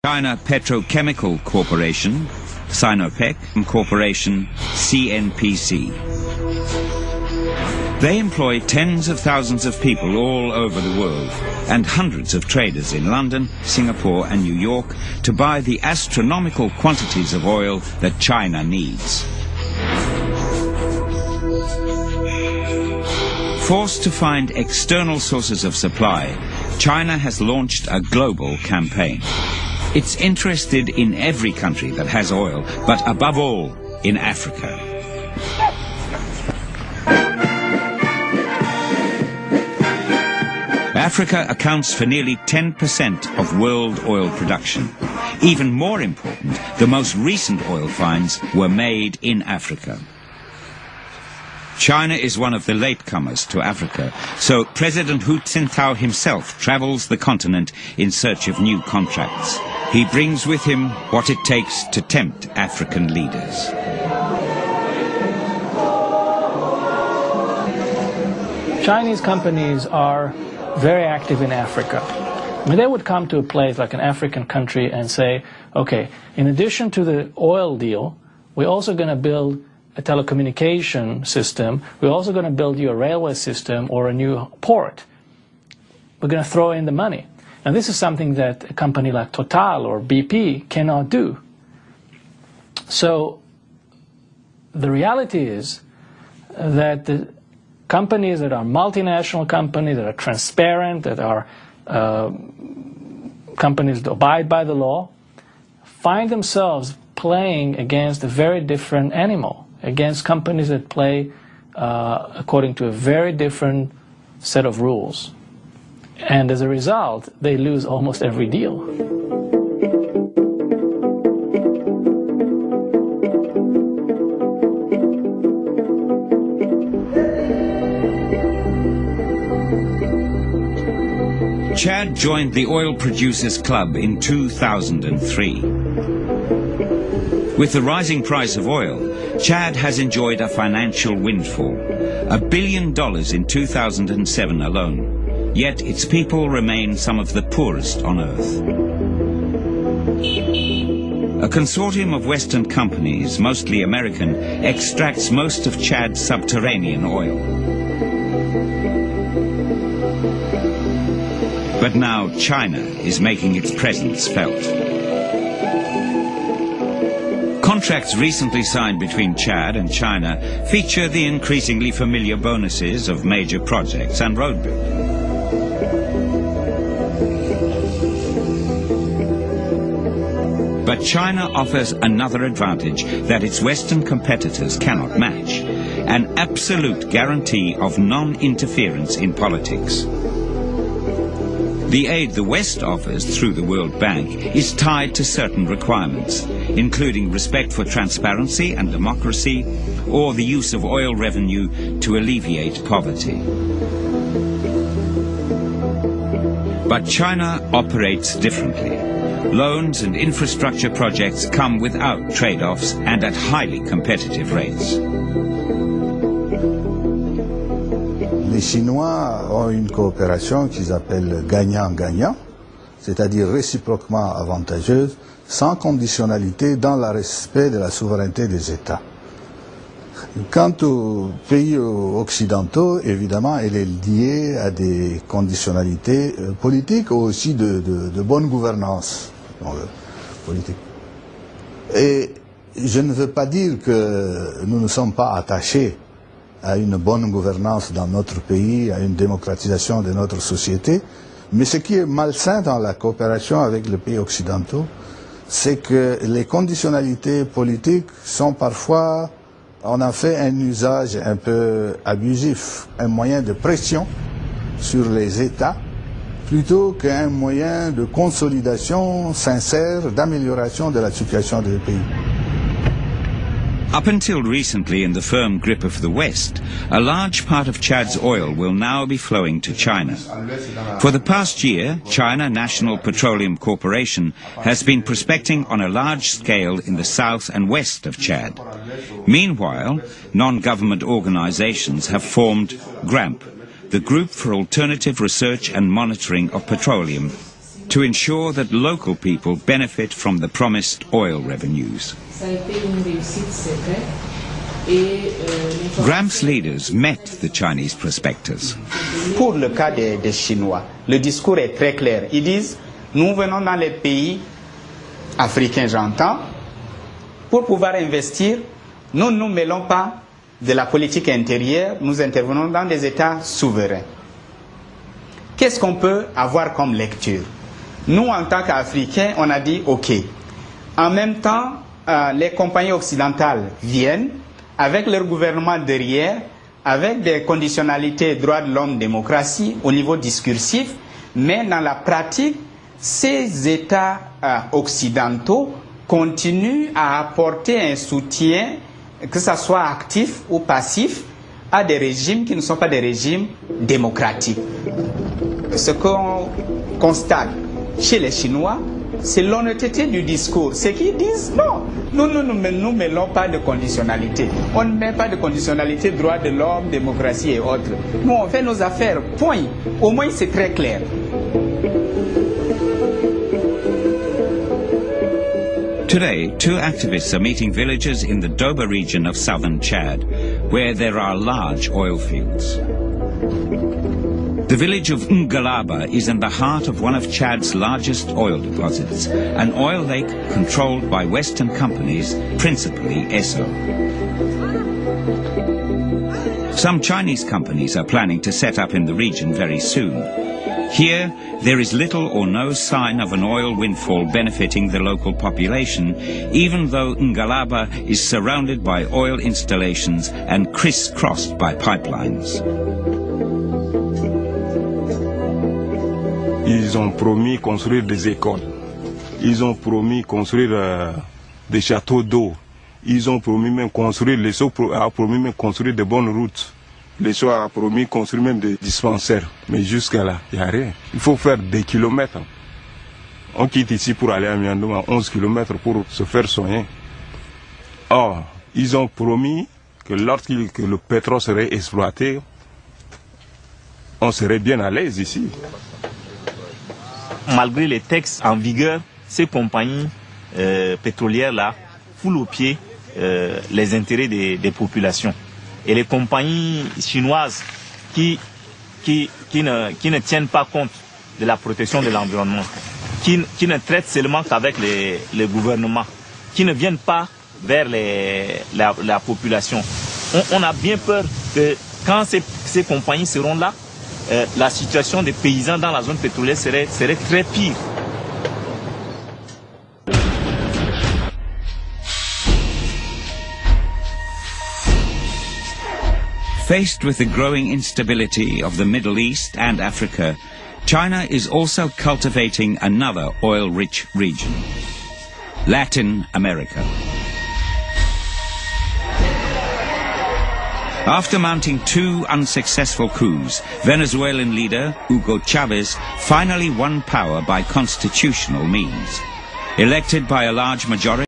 China Petrochemical Corporation, Sinopec Corporation, CNPC. They employ tens of thousands of people all over the world and hundreds of traders in London, Singapore and New York to buy the astronomical quantities of oil that China needs. Forced to find external sources of supply, China has launched a global campaign. It's interested in every country that has oil, but above all, in Africa. Africa accounts for nearly 10% of world oil production. Even more important, the most recent oil finds were made in Africa. China is one of the latecomers to Africa, so President Hu Jintao himself travels the continent in search of new contracts. He brings with him what it takes to tempt African leaders. Chinese companies are very active in Africa. I mean, they would come to a place like an African country and say, okay, in addition to the oil deal, we're also going to build a telecommunication system. We're also going to build you a railway system or a new port. We're going to throw in the money. And this is something that a company like Total or BP cannot do. So the reality is that the companies that are multinational companies, that are transparent, that are companies that abide by the law, find themselves playing against a very different animal, against companies that play according to a very different set of rules. And as a result, they lose almost every deal. Chad joined the Oil Producers Club in 2003. With the rising price of oil, Chad has enjoyed a financial windfall, $1 billion in 2007 alone. Yet its people remain some of the poorest on earth. A consortium of Western companies, mostly American, extracts most of Chad's subterranean oil. But now China is making its presence felt. Contracts recently signed between Chad and China feature the increasingly familiar bonuses of major projects and road building. But China offers another advantage that its Western competitors cannot match, an absolute guarantee of non-interference in politics. The aid the West offers through the World Bank is tied to certain requirements, including respect for transparency and democracy, or the use of oil revenue to alleviate poverty. But China operates differently. Loans and infrastructure projects come without trade-offs and at highly competitive rates. Les Chinois ont une coopération qu'ils appellent gagnant-gagnant, c'est-à-dire réciproquement avantageuse, sans conditionnalité dans le respect de la souveraineté des États. Quant aux pays occidentaux, évidemment, elle est liée à des conditionnalités politiques ou aussi de bonne gouvernance politique. Et je ne veux pas dire que nous ne sommes pas attachés à une bonne gouvernance dans notre pays, à une démocratisation de notre société, mais ce qui est malsain dans la coopération avec les pays occidentaux, c'est que les conditionnalités politiques sont parfois, on en fait un usage un peu abusif, un moyen de pression sur les États, plutôt qu'un moyen de consolidation sincère, d'amélioration de la situation des pays. Up until recently in the firm grip of the West, a large part of Chad's oil will now be flowing to China. For the past year, China National Petroleum Corporation has been prospecting on a large scale in the south and west of Chad. Meanwhile, non-government organizations have formed GRAMP, the Group for Alternative Research and Monitoring of Petroleum, to ensure that local people benefit from the promised oil revenues. Gramps leaders met the Chinese prospectors. Pour le cas des Chinois, le discours est très clair. Ils disent, nous venons dans les pays africains, j'entends, pour pouvoir investir, nous ne nous mêlons pas de la politique intérieure, nous intervenons dans des États souverains. Qu'est-ce qu'on peut avoir comme lecture? Nous, en tant qu'Africains, on a dit, OK. En même temps, les compagnies occidentales viennent, avec leur gouvernement derrière, avec des conditionnalités droits de l'homme, démocratie, au niveau discursif, mais dans la pratique, ces États occidentaux continuent à apporter un soutien, que ce soit actif ou passif, à des régimes qui ne sont pas des régimes démocratiques. Ce qu'on constate chez les Chinois, c'est l'honnêteté du discours. C'est qu'ils disent non, nous ne mêlons pas de conditionnalité. On ne met pas de conditionnalité, droits de l'homme, démocratie et autres. Nous, on fait nos affaires, point. Au moins, c'est très clair. Today, two activists are meeting villagers in the Doba region of southern Chad, where there are large oil fields. The village of Ngalaba is in the heart of one of Chad's largest oil deposits, an oil lake controlled by Western companies, principally Esso. Some Chinese companies are planning to set up in the region very soon. Here, there is little or no sign of an oil windfall benefiting the local population, even though Ngalaba is surrounded by oil installations and crisscrossed by pipelines. Ils ont promis construire des écoles. Ils ont promis construire des châteaux d'eau. Ils ont promis même construire, les eaux a promis même construire de bonnes routes. Les eaux a promis construire même des dispensaires. Mais jusqu'à là, il n'y a rien. Il faut faire des kilomètres. On quitte ici pour aller à Miandoum à 11 kilomètres pour se faire soigner. Or, ils ont promis que lorsque le pétrole serait exploité, on serait bien à l'aise ici. Malgré les textes en vigueur, ces compagnies pétrolières-là foulent aux pieds les intérêts des populations. Et les compagnies chinoises qui ne tiennent pas compte de la protection de l'environnement, qui ne traitent seulement qu'avec les gouvernements, qui ne viennent pas vers la population. On a bien peur que quand ces compagnies seront là, la situation des paysans dans la zone pétrolière serait très pire. Faced with the growing instability of the Middle East and Africa, China is also cultivating another oil-rich region, Latin America. After mounting 2 unsuccessful coups, Venezuelan leader Hugo Chavez finally won power by constitutional means. Elected by a large majority,